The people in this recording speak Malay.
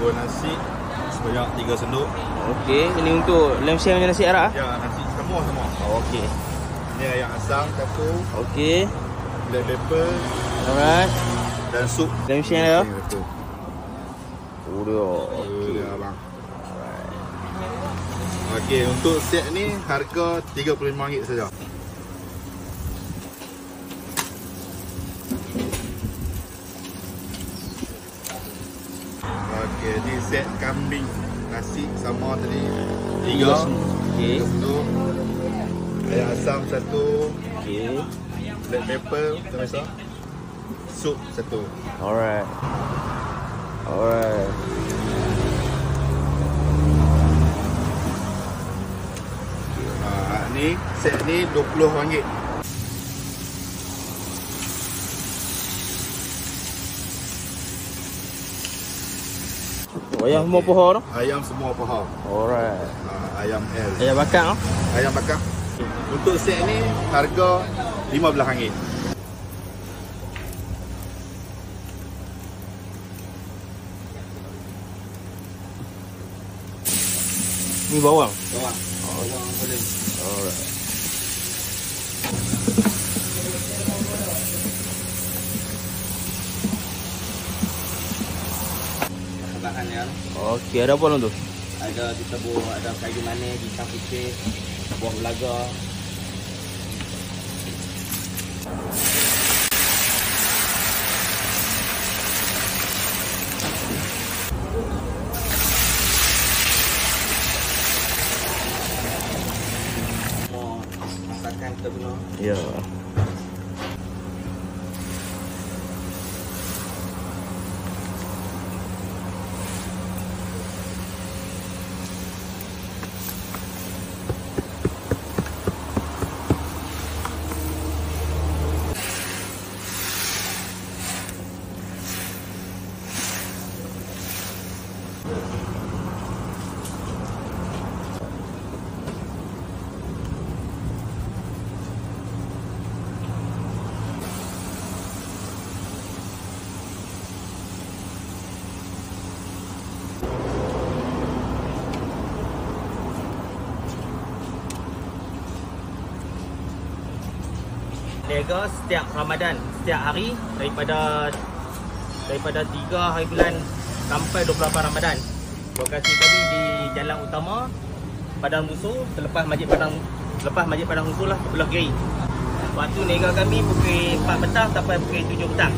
2 nasi sebanyak 3 sendok. Okey, ini untuk lamb shank punya nasi Arab. Ya, nasi semua. Okey. Ini ayam asam 1, Okey. black pepper Alright. dan sup Lamb shank dia. betul. Okey. Ya bang. Okey, untuk set ni harga RM35 saja. Okey, ni set kambing nasi sama tadi 3. Okey. Ayam asam 1, Okey. black pepper biasa. Sup 1. Alright. Ni set ni RM20. Ayam semua pohon tu. Ayam semua faham. Alright. Ayam L. Ayam bakar tu. Ayam bakar. Untuk set ni harga RM15. Ni bawang. Bawang. Bawang boleh. Alright. Bahannya Okey, ada apa tu? ada kita buat ada kayu manis, pisang putih, buah belaga. Mau masakan kita guna. Ya. Niaga setiap Ramadan, setiap hari daripada 3 hari bulan sampai 28 Ramadan. Lokasi kami di Jalan Utama Padang Busu, selepas Masjid Padang Busu lah, sebelah kiri. Waktu niaga kami pukul 4 petang sampai pukul 7 petang.